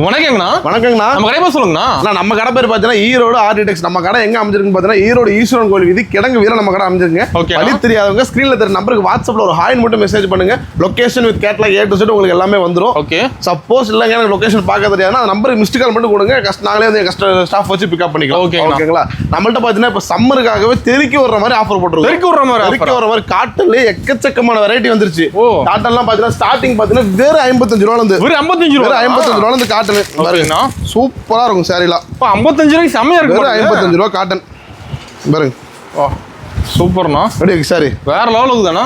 வணக்கங்கண்ணா. வணக்கங்கண்ணா. நம்ம கடை பேர் சொல்லுங்கண்ணா. நம்ம கடை பேர் பார்த்தீங்கன்னா ஈரோடு ஆர்டிடெக்ஸ். நம்ம கடை எங்க அமைஞ்சிருக்குன்னு பார்த்தீங்கன்னா ஈரோடு ஈஸ்வரன் கோயில் வீதி கிடங்கு வீர நம்ம கடை அமைஞ்சிருங்க. வழி தெரியாதவங்க ஸ்கிரீன்ல தெரிய நம்பருக்கு வாட்ஸ்அப்ல ஒரு ஹாய் மட்டும் மெசேஜ் பண்ணுங்க. Location with catalogue A to Z உங்களுக்கு எல்லாமே வந்துடும். ஓகே. சப்போஸ் இல்லைங்க எனக்கு லொகேஷன் பார்க்க தெரியாதுன்னா அந்த நம்பருக்கு மிஸ்டு கால் மட்டும் கொடுங்க. நாங்களே வந்து ஸ்டாஃப் வச்சு பிக்கப் பண்ணிக்கலாம். ஓகேங்களா? நம்மள்ட்ட பார்த்தீங்கன்னா இப்போ சம்மருக்காகவே தெருக்கி வர்ற மாதிரி ஆஃபர் போட்டுருக்கோம். தெருக்கி வர்ற மாதிரி காட்டன்ல எக்கச்சக்கமான வெரைட்டி வந்துருச்சு. காட்டன்லாம் பார்த்தீங்கன்னா ஸ்டார்டிங் பார்த்தீங்கன்னா வெறும் 55 ரூபால இருந்து 55 ரூபால இருந்து காட்டன் பாருங்க. சூப்பரா இருக்கும் சாரிலாம். 55 ரூபாய்க்கு செமையா இருக்கு. 55 ரூபா காட்டன் பாருங்க. சூப்பர்ண்ணா. ரெடி சாரி வேற லெவலுக்கு தானா?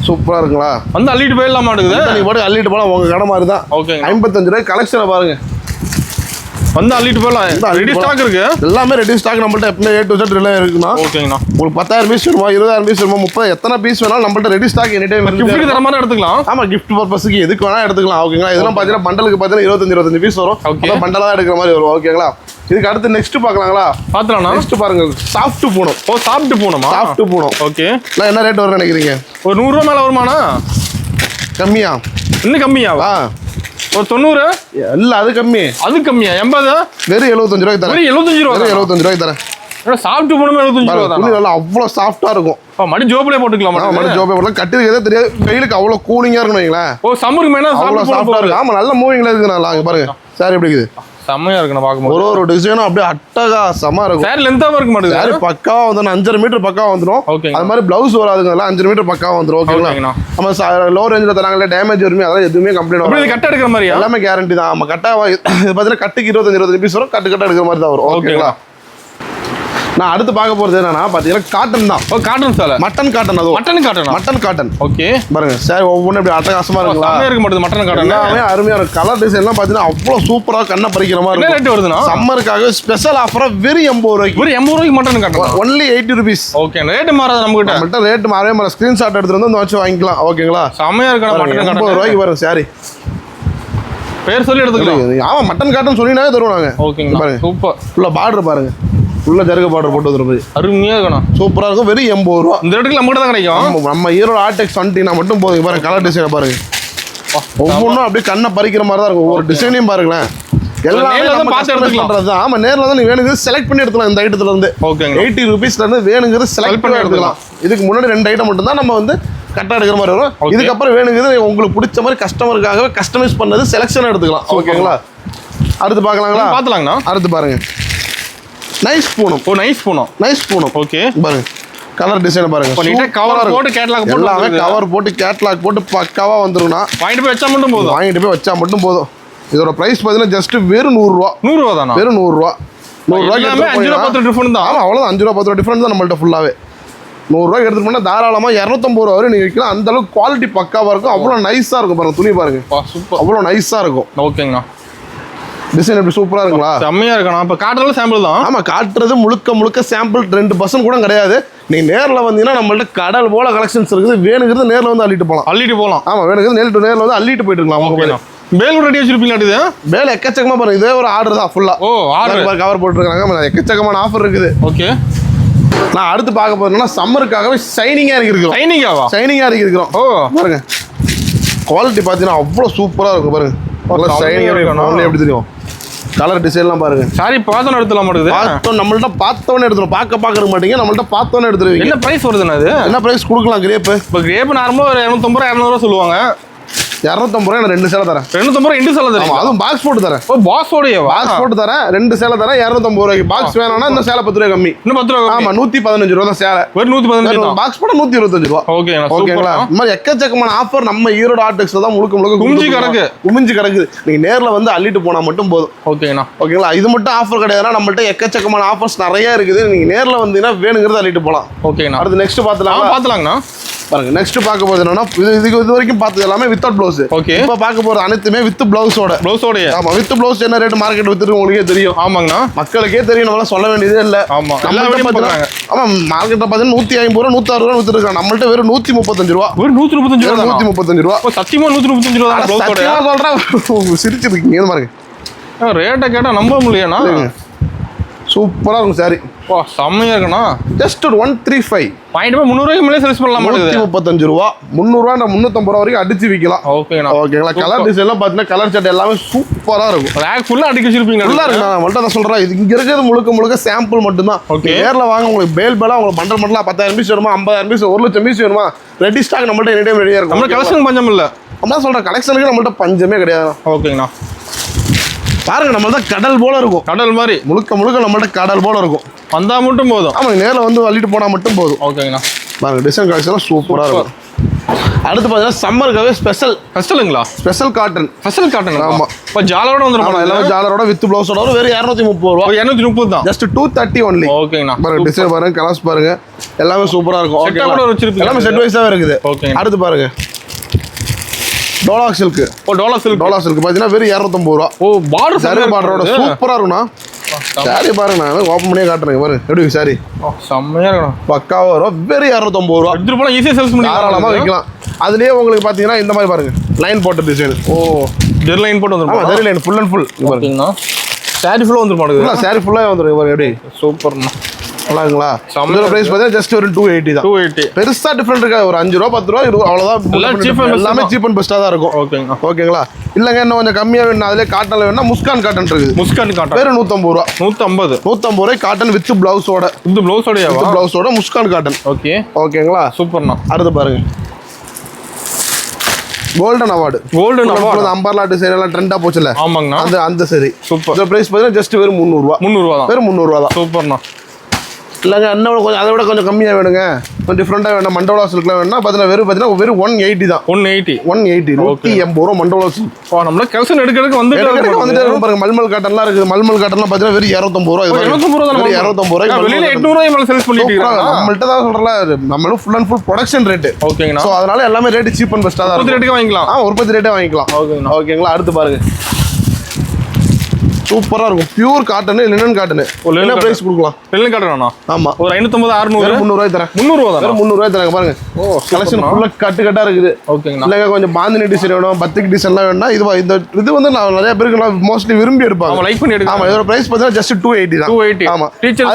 சூப்பரா இருக்குங்களா? வந்து அள்ளிட்டு போயிடலாம் மாட்டுக்குது. நீ போட்டு அள்ளிட்டு போலாம் உங்க கடை மாதிரி தான். ஓகே. 55 ரூபாய் கலெக்ஷனை பாருங்க. வந்து அள்ளிட்டு போயிடலாம். ரெடி ஸ்டாக் இருக்கு. எல்லாமே ரெடி ஸ்டாக் நம்மள்ட்ட எப்பவுமே A to Z எல்லாம் இருக்குண்ணா. ஓகேங்கண்ணா. உங்களுக்கு 10,000 பீஸ் வேணுமா, 20,000 பீஸ் வேணுமா, 30 எத்தனை பீஸ் வேணாலும் நம்மள்ட்ட ரெடி ஸ்டாக் எனி டைம் இருக்கு. கிஃப்ட் தர மாதிரி எடுத்துக்கலாம். ஆமா, கிஃப்ட் பர்பஸ்க்கு எதுக்கு வேணா எடுத்துக்கலாம். ஓகேங்களா? இதெல்லாம் பாத்தீங்கன்னா பண்டலுக்கு பாத்தீங்கன்னா 25 பீஸ் வரும். அதான் பண்டலா தான் எடுக்கிற மாதிரி வரும். ஓகேங்களா? இதுக்கு அடுத்து நெக்ஸ்ட் பார்க்கலாங்களா? பாத்துலாம். நெக்ஸ்ட் பாருங்க, சாஃப்ட் பூனம். சாஃப்ட் பூனமா? சாஃப்ட் பூனம். ஓகே. நான் என்ன ரேட் வரும்னு நினைக்கிறீங்க? ஒரு 100 ரூபாய் மேல வருமானா? கம்மியா? இன்னும் கம்மியாவா? ஒரு 90? இல்ல, அது கம்மி. அது கம்மியா? 80? வெறும் 75 ரூபாய்க்கு தரேன். 75 ரூபாய். 75 ரூபாய்க்கு தரேன். சாஃப்ட் பூனம் 75 ரூபாய் தான். நல்லா அவ்வளவு சாஃப்ட்டா இருக்கும். மடி ஜோப்லயே போட்டுக்கலாம். மடி ஜோப்ல போடலாம். கட்டிருக்கதே தெரியாது. வெயிலுக்கு அவ்வளவு கூலிங்கா இருக்கணும் வைங்களேன். சம்மருக்கு மேல அவ்வளவு சாஃப்ட்டா இருக்கு. ஆமா, நல்ல மூவிங்ல இருக்கு. நல்லா இங்க பாருங்க. சாரி எப்படி இருக்குது? செம்மையா இருக்கு. நான் பாக்கும்போது ஒரு டிசைனும் அப்படியே அட்டகாசமா இருக்கும். சாரி லென்த்தாவும் இருக்க மாட்டேங்குது. சாரி பக்காவா வந்துடும். 5.5 மீட்டர் பக்காவா வந்துடும். அது மாதிரி பிளவுஸ் வராதுங்க. 5 மீட்டர் பக்காவா வந்துடும். ஓகேங்களா? நம்ம லோ ரேஞ்சில் தராங்களே, டேமேஜ் வருமே, அதெல்லாம் எதுவுமே கம்ப்ளைண்ட் வரும். கட்ட எடுக்கிற மாதிரி எல்லாமே கேரண்டி தான். நம்ம கட்டா இது பார்த்தீங்கன்னா கட்டுக்கு 25 பீஸ் வரும். கட்டு எடுக்கிற மாதிரி தான் வரும். ஓகேங்களா? நான் அடுத்து பார்க்க போறது என்னன்னா பாத்தீங்கன்னா காட்டன் தான். Cotton sir. Mutton cotton. அது மட்டன் காட்டன். ஓகே. பாருங்க சார், ஒவ்வொன்றும் இப்படி அட்டகாசமா இருக்குங்களா? இருக்க மாட்டேது மட்டன் காட்டன். எல்லாமே அருமையா இருக்கும். கலர் டிசைன் எல்லாம் பாத்தீங்கன்னா அவ்வளவு சூப்பரா கண்ணை பறிக்கிற மாதிரி இருக்கும். ரேட் வருதுன்னா சம்மருக்காக ஸ்பெஷல் ஆஃபரா வெறும் 80 ரூபாய்க்கு. வெறும் 80 ரூபாய்க்கு mutton cotton. Only 80 rupees. Okay. Rate மாறாது நம்மகிட்ட. ரேட் மாறவே மாற. ஸ்கிரீன்ஷாட் எடுத்துட்டு வந்து வச்சு வாங்கிக்கலாம். ஓகேங்களா? செமையா இருக்கு மட்டன் காட்டன். 80 ரூபாய்க்கு வரும் சாரி. பேர் சொல்லி எடுத்துக்கலாம். ஆமா, மட்டன் காட்டன் சொல்லினாவே தருவாங்க. ஓகேங்க. பாருங்க சூப்பர். ஃபுல்லா பார்டர் பாருங்க. உள்ள ஜருக பார்டர் போட்டு வந்துரும். அருமையா இருக்கணும். சூப்பரா இருக்கும். வெறும் 80 ரூபா. இந்த இடத்துல நம்ம கிட்ட தான் கிடைக்கும். நம்ம ஈரோடு ஆர்டெக்ஸ் வந்துட்டீங்கன்னா மட்டும் போதும். பாருங்க கலர் டிசைனை பாருங்க. ஒவ்வொன்றும் அப்படியே கண்ணை பறிக்கிற மாதிரி தான் இருக்கும். ஒவ்வொரு டிசைனையும் பாருங்களேன். எல்லாமே பார்த்து எடுத்துக்கலாம். ஆமா, நேரில் தான் நீ வேணுங்கிறது செலக்ட் பண்ணி எடுத்துக்கலாம். இந்த ஐட்டத்துல இருந்து 80 ரூபீஸ்ல இருந்து வேணுங்கிறது செலக்ட் பண்ணி எடுத்துக்கலாம். இதுக்கு முன்னாடி 2 ஐட்டம் மட்டும் தான் நம்ம வந்து கரெக்டாக எடுக்கிற மாதிரி வரும். இதுக்கப்புறம் வேணுங்கிறது உங்களுக்கு பிடிச்ச மாதிரி கஸ்டமருக்காகவே கஸ்டமைஸ் பண்ணது செலக்ஷன் எடுத்துக்கலாம். ஓகேங்களா? அடுத்து பார்க்கலாங்களா? பார்த்துலாங்கண்ணா. அடுத்து பாருங்க, nice Poonam. Nice Poonam. Okay. பாருங்க கலர் டிசைன் பாருங்க. கவர் போட்டு கேட்லாக் போட்டு எல்லாமே கவர் போட்டு கேட்லாக் போட்டு பக்காவா வந்துரும்னா வாங்கிட்டு போய் வச்சா மட்டும் போதும். இதோட பிரைஸ் பாத்தீங்கன்னா ஜஸ்ட் வெறும் 100 ரூபா. 100 ரூபா தானா? வெறும் 100 ரூபா. 100 ரூபாய்க்கு 5 ரூபா 10 டிஃபரன்ஸ் தான். ஆமா, அவ்வளவுதான். 5 ரூபா 10 ரூபா டிஃபரன்ஸ் தான் நம்மள்ட்ட ஃபுல்லாவே. 100 ரூபாய்க்கு எடுத்துட்டு போனா தாராளமா 250 ரூபா வரை நீங்க விற்கலாம். அந்த அளவுக்கு குவாலிட்டி பக்காவா இருக்கும். அவ்வளவு நைஸா இருக்கும். பாருங்க துணி பாருங்க. சூப்பர். அவ்வளவு நைஸா இருக்கும். ஓகேங்கண்ணா. டிசைன் எப்படி சூப்பரா இருக்குங்களா? செம்மையா இருக்கணும். இப்ப காட்டுறது சாம்பிள் தான். ஆமா, காட்டுறது முழுக்க சாம்பிள். 2% கூட கிடையாது. நீங்க நேர்ல வந்தீங்கன்னா நம்மள்ட்ட கடல் போல கலெக்ஷன்ஸ் இருக்குது. வேணுங்கிறது நேர்ல வந்து அள்ளிட்டு போலாம். ஆமா, வேணுங்கிறது நேர்ல வந்து அள்ளிட்டு போயிட்டு இருக்கலாம். பேல் ரெடி வச்சிருப்பீங்களா? பேல் எக்கச்சக்கமா பாருங்க. இதே ஒரு ஆர்டர் தான் ஃபுல்லா. கவர் போட்டுருக்காங்க. எக்கச்சக்கமான ஆஃபர் இருக்குது. ஓகே. நான் அடுத்து பார்க்க போறேன்னா சம்மருக்காகவே ஷைனிங்கா இருக்கிறோம். ஷைனிங்கா இருக்கிறோம். பாருங்க குவாலிட்டி பாத்தீங்கன்னா அவ்வளவு சூப்பரா இருக்கும். பாருங்க ஷைனிங்கா இருக்கும். எப்படி தெரியும்? கலர் டிசைன்லாம் பாருங்க. சாரி பார்த்தோன்னு எடுத்துலாம் மாட்டேங்குது. நம்மள்ட்ட பார்த்தோன்னு எடுத்துரும். பார்க்க மாட்டீங்க. நம்மள்ட்ட பார்த்தோன்னு எடுத்துருவீங்க. என்ன பிரைஸ் வருதுன்னா அது? என்ன பிரைஸ் கொடுக்கலாம்? கிரேப் இப்போ கிரேப் நார்மலாக ஒரு 250 ரூபா 200 சொல்லுவாங்க. 250 ரூபா 2 சேலை தரேன். 250 2 சேலை தரேன். அதுவும் பாக்ஸ் போட்டு தரேன். பாக்ஸ் போட்டு தரேன். 2 சேலை தரேன். 250 ரூபாய்க்கு. பாக்ஸ் வேணும்னா இந்த சேலை 10 ரூபாய் கம்மி. இன்னும் 10 ரூபா. ஆமா, 115 ரூபா தான் சேலை. வெறும் 115. பாக்ஸ் போட 125 ரூபா. ஓகேங்களா? இந்த மாதிரி எக்கச்சக்கமான ஆஃபர் நம்ம ஈரோடு ஆர்டெக்ஸ்ல தான் முழுக்க குமிஞ்சு கிடக்குது. நீங்க நேர்ல வந்து அள்ளிட்டு போனா மட்டும் போதும். ஓகேங்களா? இது மட்டும் ஆஃபர் கிடையாதுன்னா நம்மள்ட்ட எக்கச்சக்கமான ஆஃபர்ஸ் நிறைய இருக்குது. நீங்க நேர்ல வந்தீங்கன்னா வேணுங்கிறது அள்ளிட்டு போலாம். ஓகேங்களா? அடுத்து நெக்ஸ்ட் பார்த்துலாங்கண்ணா. பாருங்க நெக்ஸ்ட் பார்க்க போறது என்னன்னா இது வரைக்கும் பார்த்தது எல்லாமே வித்தவுட் ப்ளவுஸ். ஓகே. இப்போ பார்க்க போறது அனைத்துமே வித் ப்ளவுஸோட. ஆமா, வித் ப்ளவுஸ் என்ன ரேட் மார்க்கெட் வித்துட்டு உங்களுக்கே தெரியும். ஆமாங்கண்ணா, மக்களுக்கே தெரியும். நம்மளால சொல்ல வேண்டியதே இல்ல. ஆமா, ஆமா மார்க்கெட்ல பாத்தீங்கன்னா 150 ரூபா 160 ரூபா வித்துட்டு இருக்காங்க. நம்மள்ட்ட வெறும் 135 ரூபா. வெறும் 135 ரூபா. 135 ரூபா. சத்தியமா 135 ரூபா தான் ப்ளவுஸோட. சொல்றேன், சிரிச்சிருக்கீங்க. பாருங்க ரேட்டை கேட்டா நம்ப முடியலண்ணா. சூப்பரா இருக்கும் சாரி. ஓ செம்மையா இருக்குண்ணா. ஜஸ்ட் ஒரு 135. வாங்கிட்டு போய் 300 ரூபாய்க்கு மேலே சேல்ஸ் பண்ணலாம். 135 ரூபா, 300 350 ரூபா வரைக்கும் அடிச்சு விற்கலாம். ஓகேண்ணா. ஓகேங்களா. கலர் டிசைன்லாம் பார்த்தீங்கன்னா கலர் சட்டை எல்லாமே சூப்பரா இருக்கும். ரேக் ஃபுல்லா அடிக்க வச்சிருப்பீங்க. ஃபுல்லா இருக்கு. நான் மட்டும் தான் சொல்றேன், இது இங்க இருக்கிறது முழுக்க சாம்பிள் மட்டும் தான். நேர்ல வாங்க உங்களுக்கு பேலா உங்களுக்கு பண்டல் மட்டும் 10,000 பீஸ் வேணுமா, 50,000 பீஸ், 1,00,000 பீஸ் வேணுமா, ரெடி ஸ்டாக் நம்மள்ட்ட எனி டைம் ரெடியா இருக்கும். நம்ம கலெக்ஷன் பஞ்சம் இல்ல. நம்ம சொல்றேன் கலெக்ஷனுக்கு நம்மள்ட்ட பஞ்சமே கிடையாது. ஓகேங்கண்ணா. பாருங்க நம்மள்ட்ட கடல் போல இருக்கும். கடல் மாதிரி முழுக்க நம்மள்ட்ட கடல் போல இருக்கும். வந்தா மட்டும் போதும். ஆமா, நேரில் வந்து அள்ளிட்டு போனா மட்டும் போதும். ஓகேங்கண்ணா. பாருங்க டிசைன் கலெக்ஷன் சூப்பரா இருக்கும். அடுத்து பார்த்தீங்கன்னா சம்மருக்காகவே ஸ்பெஷலுங்களா? Special cotton. Special cotton. ஆமா. இப்போ ஜாலரோட வந்துரும். எல்லாமே ஜாலரோட வித் ப்ளவுஸோட வெறும் 230 ரூபா. 230 தான். Just 230 only. ஓகேங்கண்ணா. பாருங்க டிசைன் பாருங்க, கலர்ஸ் பாருங்க, எல்லாமே சூப்பரா இருக்கும். செட்டா கூட வச்சிருப்பீங்க. எல்லாமே செட் வைஸாவே இருக்குது. ஓகே. அடுத்து பாருங்க டோலா சில்க். ஓ டோலா சில்க். டோலா சில்க் பார்த்தீங்கன்னா வெறும் 250 ரூபா. ஓ பார்டர் சாரி பார்டரோட சூப்பரா இருக்கும்ண்ணா. சாரி பாருங்க, நான் ஓப்பன் பண்ணியே காட்டுறேன் பாருங்க எப்படி சாரி. செம்மையா இருக்கும். பக்காவா வரும். வெறும் 250 ரூபா. எடுத்து போனா ஈஸியா சேல்ஸ் பண்ணி தாராளமா விற்கலாம். அதுலயே உங்களுக்கு பாத்தீங்கன்னா இந்த மாதிரி பாருங்க லைன் போட்ட டிசைன். ஓ ஜெரி லைன் போட்டு வந்துரும். ஆமா ஜெரி லைன் ஃபுல் அண்ட் ஃபுல். பாத்தீங்கன்னா சாரி ஃபுல்லா வந்துரும் பாருங்க. சாரி ஃபுல்லா வந்துரும் பாருங்க எப்படி சூப்பர்ண்ணா. நல்லா இருக்குங்களா? இதோட பிரைஸ் பார்த்தீங்கன்னா ஜஸ்ட் ஒரு 280 தான். 280. பெருசா டிஃபரெண்ட் இருக்காது. ஒரு 5 ரூபா 10 ரூபா 20 அவ்வளவுதான். எல்லாமே சீப் அண்ட் பெஸ்டா தான் இருக்கும். ஓகேங்களா. ஓகேங்களா. இல்லங்க இன்னும் கொஞ்சம் கம்மியா வேணும், அதுல காட்டன்ல வேணும்னா முஸ்கான் காட்டன் இருக்குது. முஸ்கான் காட்டன் வெறும் 150 ரூபா. 150 ரூபாய் காட்டன் வித் பிளவுஸோட. இந்த பிளவுஸோடயா? பிளவுஸோட முஸ்கான் காட்டன். ஓகே. ஓகேங்களா. சூப்பர்ண்ணா. அடுத்து பாருங்க golden award. Golden award umbrella design எல்லாம் ட்ரெண்டா போச்சுல. ஆமாங்கண்ணா. அந்த சரி சூப்பர். இந்த பிரைஸ் பார்த்தீங்கன்னா ஜஸ்ட் வெறும் 300 ரூபா. 300 ரூபா தான். வெறும் 300 ரூபா தான். சூப்பர்ண்ணா. இல்லைங்க இன்னும் கொஞ்சம் அதை விட கொஞ்சம் கம்மியாக வேணுங்க, கொஞ்சம் டிஃப்ரெண்டாக வேணும், மண்டோலா சில்க்லாம் வேணும்னா பார்த்தீங்கன்னா வெறும் 180 தான். 180 180 ரூபா மண்டோலா சில்க். நம்மள கலெக்ஷன் எடுக்கிறதுக்கு வந்துட்டே இருக்கும் பாருங்க. மல்மல் காட்டன்லாம் இருக்குது. மல்மல் காட்டன்லாம் பார்த்தீங்கன்னா வெறும் 250 ரூபா. 250 ரூபா. 250 ரூபாய். வெளியில 800 ரூபாய் மேல சேல்ஸ் பண்ணிட்டு இருக்காங்க. நம்மள்ட்ட தான் சொல்றேன், நம்மளும் full and full production rate. ஓகேங்கண்ணா. ஸோ அதனால எல்லாமே ரேட் சீப் அண்ட் பெஸ்ட்டாக தான். உற்பத்தி ரேட்டுக்கு வாங்கிக்கலாம். உற்பத்தி ரேட்டே வாங்கிக்கலாம். ஓகேங்களா. அடுத்து பாருங்க சூப்பரா இருக்கும். Pure cotton, linen cotton. என்ன பிரைஸ் கொடுக்கலாம்? Linen cotton. ஆமா ஒரு 550 600 300 ரூபாய் தரேன். 300 ரூபாய் தான். 300 ரூபாய் தரேன் பாருங்க. ஓ கலெக்ஷன் ஃபுல்லா கட்டா இருக்குது. ஓகேங்களா. இல்லங்க கொஞ்சம் பாந்தினி டிசைன் வேணும், பத்திக் டிசைன்லாம் வேணும்னா இது வந்து நான் நிறைய பேருக்கு மோஸ்ட்லி விரும்பி எடுப்பாங்க. ஆமா லைக் பண்ணி எடுப்பாங்க. ஆமா இதோட பிரைஸ் பார்த்தா ஜஸ்ட் 280 தான். 280. ஆமா டீச்சர்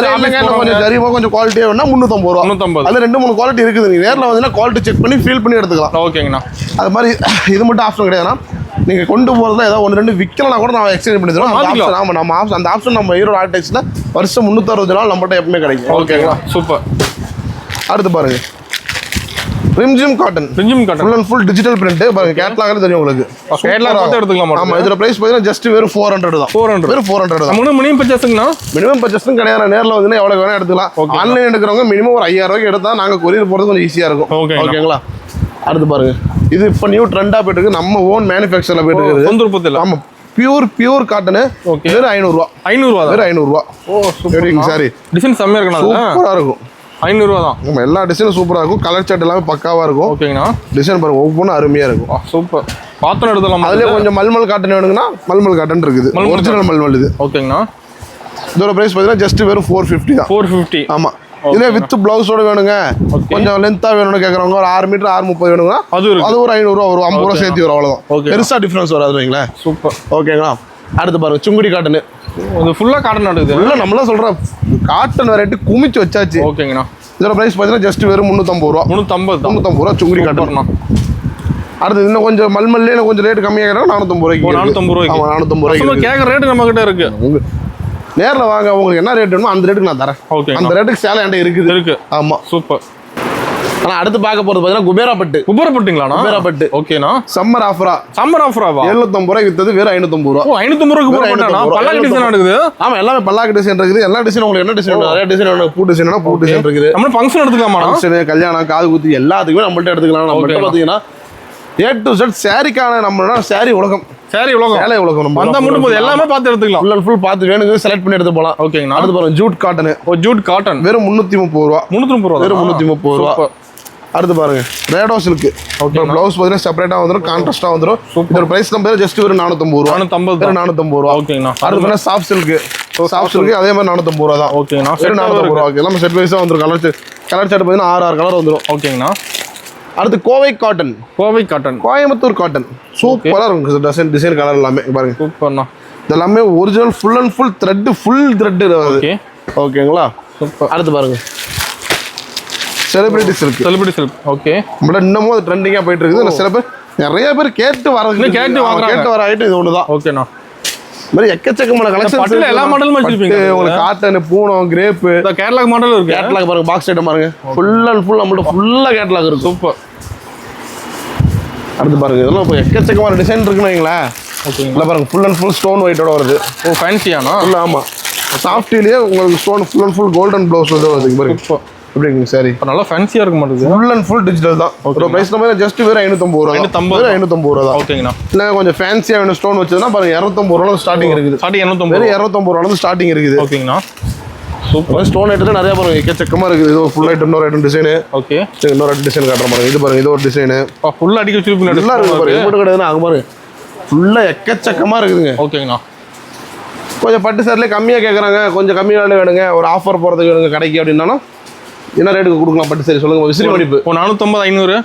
கொஞ்சம் ஜரிமா கொஞ்சம் குவாலிட்டியா வேணும்னா 350 ரூபாய். 350. அதுல 2-3 குவாலிட்டி இருக்குது. நீங்க நேர்ல வந்தீங்கன்னா குவாலிட்டி செக் பண்ணி ஃபீல் பண்ணி எடுத்துக்கலாம். ஓகேங்கண்ணா. அது மாதிரி இது மட்டும் ஆப்ஷன் கிடையாதுன்னா நீங்க கொண்டு போறதுல ஏதாவது 1-2 விற்கலாம் கூட நான் எக்ஸ்சேஞ்ச் பண்ணி தருவோம். ஆமா நம்ம ஆப்ஷன் அந்த ஆப்ஷன் நம்ம ஈரோடு ஆர்டெக்ஸ்ல வருஷம் 360 நாள் நம்மகிட்ட எப்பவுமே கிடைக்கும். ஓகேங்களா. சூப்பர். அடுத்து பாருங்க Rimjhim cotton. Full and full digital print. பாருங்க கேட்லாக்ல தெரியும் உங்களுக்கு. கேட்லாக் பார்த்து எடுத்துக்கலாம். ஆமா இதோட பிரைஸ் பார்த்தீங்கன்னா ஜஸ்ட் வெறும் 400 தான். 400 வெறும் 400 தான். மினிமம் பர்ச்சேஸ்ங்கனா? மினிமம் பர்ச்சேஸ்னும் கிடையாது. நேர்ல வந்து எவ்வளவு வேணா எடுத்துக்கலாம். ஆன்லைன் எடுக்கிறவங்க மினிமம் ஒரு 5000 ரூபாய்க்கு எடுத்தா நாங்க கொரியர் போறது கொஞ்சம் ஈஸியா இருக்கும். ஓகேங்களா. அடுத்து பாருங்க இது இப்போ நியூ ட்ரெண்டா போயிட்டு இருக்கு. நம்ம ஓன் மேனுஃபேக்சர்ல போயிட்டு இருக்கு. சொந்த உற்பத்தில. ஆமா பியூர் காட்டன். வெறும் 500 ரூபாய். 500 ரூபாய். வெறும் 500 ரூபாய். ஓ சூப்பர். சாரி டிசைன் செம்மையா இருக்குண்ணா. சூப்பரா இருக்கும். 500 ரூபாய் தான். நம்ம எல்லா டிசைனும் சூப்பரா இருக்கும். கலர் சார்ட் எல்லாமே பக்காவா இருக்கும். ஓகேங்கண்ணா. டிசைன் பாருங்க ஒவ்வொன்றும் அருமையா இருக்கும். சூப்பர். பாத்திரம் எடுத்துலாம். அதுல கொஞ்சம் மல்மல் காட்டன் வேணுங்கன்னா மல்மல் காட்டன் இருக்குது. ஒரிஜினல் மல்மல் இது. ஓகேங்கண்ணா. இதோட பிரைஸ் பார்த்தீங்கன்னா ஜஸ்ட் வெறும் 450 தான். 450. ஆமா இதே வித் பிளவுஸோட வேணுங்க, கொஞ்சம் லென்த்தா வேணும்னு கேட்கறவங்க ஒரு 6 மீட்டர் 630 வேணுங்கன்னா அது ஒரு 500 ரூபா வரும். 50 ரூபா சேர்த்து வரும். அவ்வளவுதான். பெருசா டிஃபரன்ஸ் வராது வைங்களேன். சூப்பர். ஓகேங்களா. அடுத்து பாருங்க சுங்குடி காட்டன். இது ஃபுல்லா காட்டன் நடக்குது. இல்ல நம்மள சொல்றோம் காட்டன் வெரைட்டி குமிச்சு வச்சாச்சு. ஓகேங்கண்ணா. இதோட பிரைஸ் பார்த்தீங்கன்னா ஜஸ்ட் வெறும் 350 ரூபா. 350 ரூபா சுங்குடி காட்டன். அடுத்து இன்னும் கொஞ்சம் மல்மல்லே கொஞ்சம் ரேட் கம்மியாக 450 ரூபாய்க்கு. 450 ரூபாய்க்கு. ஆமா 450 ரூபாய்க்கு. கேட்குற ரேட் நம்ம கிட்ட இருக்கு. நேர்ல வாங்க, உங்களுக்கு என்ன ரேட் வேணுமோ அந்த ரேட்டுக்கு நான் தரேன். ஓகே அந்த ரேட்டுக்கு சேலை என்கிட்ட இருக்குது. ஆமா சூப்பர். ஆனா அடுத்து பார்க்க போறது பாத்தீங்கன்னா குபேரா பட்டு. குபேரா பட்டு. ஓகேனா சம்மர் ஆஃபரா? 750 ரூபாய்க்கு வித்தது வெறும் 550 ரூபா. 550 ரூபாய்க்கு பல்லாக்கு டிசைன் இருக்குது. ஆமா எல்லாமே பல்லாக்கு டிசைன் இருக்குது. எல்லா டிசைன் உங்களுக்கு என்ன டிசைன் நிறைய டிசைன் வேணும். பூ டிசைனா பூ டிசைன் இருக்குது. நம்ம ஃபங்க்ஷன் எடுத்துக்கலாமா? ஃபங்க்ஷன் கல்யாணம் காது குத்தி எல்லாத்துக்குமே நம்மள்ட்ட எடுத்துக்கலாம். நம்மள்ட்ட பாத்தீங்கன்னா A to Z சாரிக்கான நம்மளோட சாரி உலகம். சேலை உலகம் நம்ம வந்தா மட்டும் போது எல்லாமே பார்த்து எடுத்துக்கலாம். ஃபுல் அண்ட் ஃபுல் பார்த்து வேணுங்க செலக்ட் பண்ணி எடுத்து போலாம். ஓகேங்களா. அடுத்து பாருங்க ஜூட் காட்டன். ஜூட் காட்டன் வெறும் 330 ரூபா. 330 ரூபா. வெறும் 330 ரூபா. அடுத்து பாருங்க ரேடோ சில்க். ஓகே ப்ளவுஸ் பாத்தீங்கன்னா செப்பரேட்டா வந்துரும், கான்ட்ராஸ்டா வந்துரும். இதோட பிரைஸ் கம்பேர் ஜஸ்ட் வெறும் 450 ரூபா. 450 ரூபா. ஓகேங்களா. அடுத்து பாருங்க சாஃப்ட் சில்க். சாஃப்ட் சில்க் அதே மாதிரி 450 ரூபா தான். ஓகேங்களா. வெறும் 450 ரூபா. எல்லாமே செட் வைஸா வந்துரும். கலர் சார்ட் பாத்தீங்கன்னா 6 கலர் வந்துரும். ஓகேங்களா. அடுத்து கோவை காட்டன். கோயம்புத்தூர் காட்டன் சூப்பரா இருக்கும். டிசைன் கலர் எல்லாமே பாருங்க சூப்பர்ண்ணா. இதெல்லாமே original full and full thread. ஓகேங்களா. சூப்பர். அடுத்து பாருங்க celebrity silk. Celebrity silk. Okay. நம்மள இன்னமும் அது ட்ரெண்டிங்கா போயிட்டு இருக்குது. சில பேர் நிறைய பேர் கேட்டு வர ஐட்டம் இது ஒண்ணுதான். ஓகேண்ணா. மாதிரி எக்கச்சக்கமான கலெக்ஷன். பட்டுல எல்லா மாடலும் வச்சிருப்பீங்க. உங்களுக்கு காட்டன், பூனம், கிரேப், கேட்டலாக் மாடல் இருக்கு. கேட்டலாக் பாருங்க, பாக்ஸ் ஐட்டம் பாருங்க. ஃபுல் அண்ட் ஃபுல் நம்மள்ட்ட ஃபுல்லா கேட்டலாக் இருக்கு. சூப்பர். அடுத்து பாருங்க இதெல்லாம் இப்போ எக்கச்சக்கமான டிசைன் இருக்குன்னு வைங்களேன். ஓகேங்களா. பாருங்க ஃபுல் அண்ட் ஃபுல் ஸ்டோன் ஒயிட்டோட வருது. ஓ ஃபேன்சியானா? ஃபுல் ஆமா. சாஃப்டிலேயே உங்களுக்கு stone full and full golden blouse வந்து வருது பாருங்க. சூப்பர். எப்படி இருக்குங்க சாரி? நல்லா ஃபேன்சியா இருக்க மாட்டேங்குது. ஃபுல் அண்ட் ஃபுல் டிஜிட்டல் தான். ஒரு பிரைஸ் நம்ம ஜஸ்ட் வேற 550 ரூபா. 550 ரூபா தான். ஓகேங்கண்ணா. இல்ல கொஞ்சம் ஃபேன்சியா வேணும் ஸ்டோன் வச்சதுன்னா பாருங்க 250 ரூபால ஸ்டார்டிங் இருக்குது. ஸ்டார்டிங் 250. வேற 250 ரூபால ஸ்டார்டிங் இருக்குது. ஓகேங்கண்ணா. சூப்பர். ஸ்டோன் ஐட்டத்துல நிறைய பாருங்க எக்கச்சக்கமா இருக்குது. இது ஃபுல் ஐட்டம், இன்னொரு ஐட்டம் டிசைன். ஓகே. இன்னொரு ஐட்டம் டிசைன் காட்டுற பாருங்க. இது பாருங்க, இது ஒரு டிசைன். ஃபுல் அடிக்க வச்சிருப்பீங்க. நல்லா இருக்கு பாருங்க. இது மட்டும் கிடையாதுன்னா அங்க பாருங்க ஃபுல்லா எக்கச்சக்கமா இருக்குதுங்க. ஓகேங்கண்ணா. கொஞ்சம் பட்டு சார்லேயே கம்மியாக கேட்குறாங்க, கொஞ்சம் கம்மியாக வேணுங்க, ஒரு ஆஃபர் போகிறதுக்கு வேணுங்க கடைக்கு அப்படின்னாலும் என்ன ரேட்டுக்கு கொடுக்கலாம் பட்டு சாரி சொல்லுங்க. விசிறி மடிப்பு 450, 500,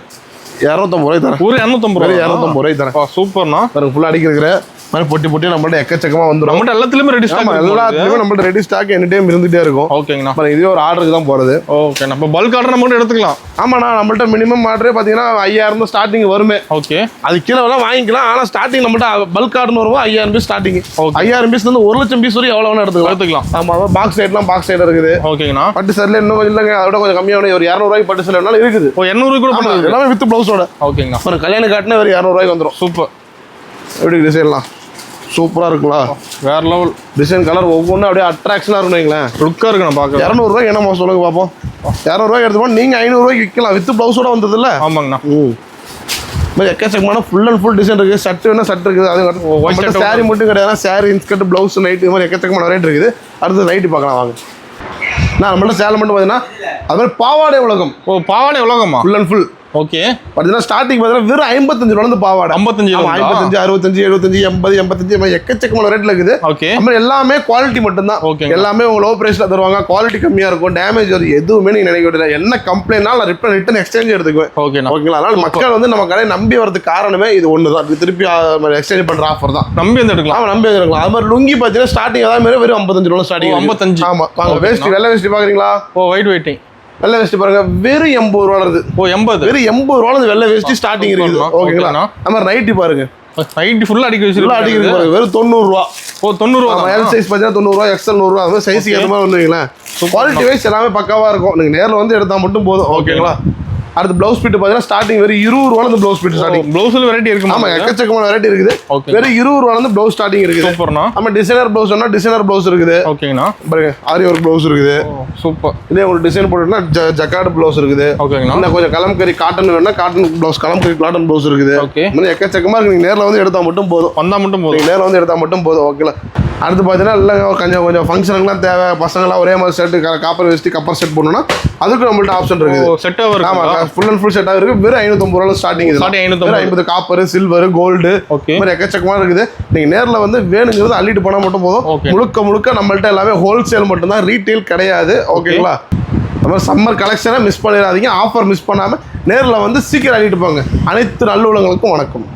250 ரூபாய் தரேன். ஒரு 250 ரூபாய். 250 ரூபாய் தரேன். சூப்பர்ண்ணா. பாருங்க ஃபுல்லாக அடிக்கிற மாதிரி பொட்டி பொட்டி நம்மள்ட்ட எக்கச்சக்கமா வந்துடும். நம்மள்ட்ட எல்லாத்துலயுமே ரெடி ஸ்டாக். எல்லாத்துலயுமே நம்மள்ட்ட ரெடி ஸ்டாக் எனி டைம் இருந்துகிட்டே இருக்கும். ஓகேங்கண்ணா. பாருங்க இதுவே ஒரு ஆர்டருக்கு தான் போகிறது. ஓகே. நம்ம பல்க் ஆர்டர் நம்ம எடுத்துக்கலாம். ஆமாண்ணா, நம்மள்ட்ட மினிமம் ஆர்டரே பார்த்தீங்கன்னா 5000 ஸ்டார்டிங் வருமே. ஓகே. அது கீழே வேணா வாங்கிக்கலாம். ஆனால் ஸ்டார்டிங் நம்மள்ட்ட பல்க் ஆர்டர்னு வரும்போது 5000 பீஸ் ஸ்டார்டிங். 5000 பீஸ் வந்து 1,00,000 பீஸ் வரைக்கும் எவ்வளோ வேணா எடுத்துக்கலாம். ஆமாம், பாக்ஸ் சைட்லாம் பாக்ஸ் சைடு இருக்குது. ஓகேங்கண்ணா. பட்டு சாரில் இன்னும் கொஞ்சம் இல்லைங்க, அதோட கொஞ்சம் கம்மியாக ஒரு 200 ரூபாய்க்கு பட்டு சாரி வேணாலும் இருக்குது. 200 கூட பண்ணுறது எல்லாமே வித் ப்ளவுஸோட. ஓகேங்கண்ணா. அப்புறம் கல்யாணம் காட்டினா வேறு 200 ரூபாய்க்கு வந்துடும். சூப்பர். எப்படி டிசைன்லாம் சூப்பராக இருக்கலாம். வேற லெவல் டிசைன், கலர் ஒவ்வொன்றும் அப்படியே அட்ராக்ஷனாக இருக்கும் வைங்களேன். லுக்காக இருக்கு. நான் பார்க்க 200 ரூபாய்க்கு என்ன சொல்லுங்க பார்ப்போம். 200 ரூபாய்க்கு எடுத்துப்போம். நீங்கள் 500 ரூபாய்க்கு விற்கலாம் வித் ப்ளவுஸோட வந்தது இல்லை. ஆமாங்கண்ணா. மாதிரி எக்கச்சக்கமான ஃபுல் அண்ட் ஃபுல் டிசைன் இருக்குது. ஷர்ட் வேணா ஷர்ட் இருக்குது. அது சாரி மட்டும் கிடையாது. சாரி, இன்ஸ்கர்ட், ப்ளவுஸ், நைட் இது மாதிரி எக்கச்சக்கமான ரேட் இருக்குது. அடுத்து நைட்டு பார்க்கலாம் வாங்க. நான் நம்மள்ட்ட சேலம் மட்டும் பார்த்தீங்கன்னா அது மாதிரி பாவாடை உலகம். ஓ பாவாடை உலகமா? Full and full. ஓகே. பார்த்தீங்கன்னா ஸ்டார்டிங் பார்த்தீங்கன்னா வெறும் 55 ரூபாய் பாவாடை. 55, 65, 65, 75, 80, 85 எக்கச்சக்கமான ரேட்ல இருக்குது. ஓகே. அப்புறம் எல்லாமே குவாலிட்டி மட்டும் தான். எல்லாமே உங்க லோ பிரைஸ்ல தருவாங்க. குவாலிட்டி கம்மியா இருக்கும். டேமேஜ் வரும் எதுவுமே நீங்க நினைக்க வேண்டியது. என்ன கம்ப்ளைண்ட்னாலும் ரிட்டர்ன் எக்ஸ்சேஞ்ச் எடுத்துக்குவேன். ஓகேங்களா. அதனால மக்கள் வந்து நம்ம கடையை நம்பி வரதுக்கு காரணமே இது ஒன்று தான். திருப்பி எக்ஸ்சேஞ்ச் பண்ற ஆஃபர் தான். நம்பி வந்து எடுக்கலாம். நம்பி வந்து எடுக்கலாம். அது மாதிரி லுங்கி பார்த்தீங்கன்னா ஸ்டார்டிங் அதாவது மாதிரி வெறும் 55 ரூபாய் ஸ்டார்டிங். 55. ஆமா. வாங்க வேஸ்ட், வெள்ளை வேஸ்ட் பாக்குறீங்களா? ஓ ஒயிட் வெயிட்டிங் வெள்ளை வேஸ்ட் பாருங்க. வெறும் 80 ரூபா வருது. ஓ 80. வெறும் 80 ரூபாய் வெள்ளை வேஸ்ட் ஸ்டார்டிங் இருக்குது. ஓகேங்களா. நம்ம நைட்டி பாருங்க. நைட்டி ஃபுல்லா அடிக்க வச்சிருக்கோம். பாருங்க வெறும் 90 ரூபா. ஓ 90 ரூபா. எல் சைஸ் பார்த்தீங்கன்னா 90 ரூபா, எக்ஸ்எல் 100 ரூபா. அது சைஸுக்கு ஏற்ற மாதிரி வந்துங்களேன். குவாலிட்டி வைஸ் எல்லாமே பக்காவா இருக்கும். நீங்க நேரில் வந்து எடுத்தா மட்டும் போதும். ஓகேங்களா. அடுத்து ப்ளவுஸ் பீட் பார்த்தீங்கன்னா ஸ்டார்டிங் வெறும் 20 ரூபாய் ப்ளவுஸ் பீட் ஸ்டார்டிங். ப்ளவுஸ்ல வெரைட்டி இருக்கு. ஆமா, எக்கச்சக்கமான வெரைட்டி இருக்குது. வெறும் 20 ரூபாய் ப்ளவுஸ் ஸ்டார்டிங் இருக்குது. சூப்பர்ண்ணா. நம்ம டிசைனர் ப்ளவுஸ் சொன்னா டிசைனர் ப்ளவுஸ் இருக்குது. ஓகேங்கண்ணா. பாருங்க ஆரி ஒர்க் ப்ளவுஸ் இருக்குது. சூப்பர். இதே ஒரு டிசைன் போட்டுனா ஜக்கார்ட் ப்ளவுஸ் இருக்குது. ஓகேங்கண்ணா. இன்னும் கொஞ்சம் கலம்கரி காட்டன் வேணா cotton blouse, kalamkari cotton blouse இருக்குது. ஓகே. இன்னும் எக்கச்சக்கமா இருக்கு. நீங்க நேரில் வந்து எடுத்தா மட்டும் போதும். நேரில் வந்து எடுத்தா மட்டும் போதும். ஓகேங்களா. அடுத்து பார்த்தீங்கன்னா இல்லைங்க கொஞ்சம் ஃபங்க்ஷனுக்குலாம் தேவை, பசங்களாம் ஒரே மாதிரி ஷர்ட், காப்பர் வெஸ்ட், கப்பர் செட் போடணும்னா அதுக்கு நம்மள்ட்ட ஆப்ஷன் இருக்குது. செட்டாக இருக்கு. ஆமாம், ஃபுல் அண்ட் ஃபுல் செட்டாக இருக்குது. வெறும் 550 ரூபா ஸ்டார்டிங். 550 காப்பர், சில்வர், கோல்டு மாதிரி எக்கச்சக்கமாக இருக்குது. நீங்கள் நேரில் வந்து வேணுங்கிறது அள்ளிட்டு போனால் மட்டும் போதும். முழுக்க நம்மள்ட்ட எல்லாமே ஹோல்சேல் மட்டும்தான், ரீட்டெயில் கிடையாது. ஓகேங்களா. நம்ம சம்மர் கலெக்ஷனை மிஸ் பண்ணிடாதீங்க. ஆஃபர் மிஸ் பண்ணாமல் நேரில் வந்து சீக்கிரம் அள்ளிட்டு போங்க. அனைத்து நல்லுள்ளங்களுக்கும் வணக்கம்.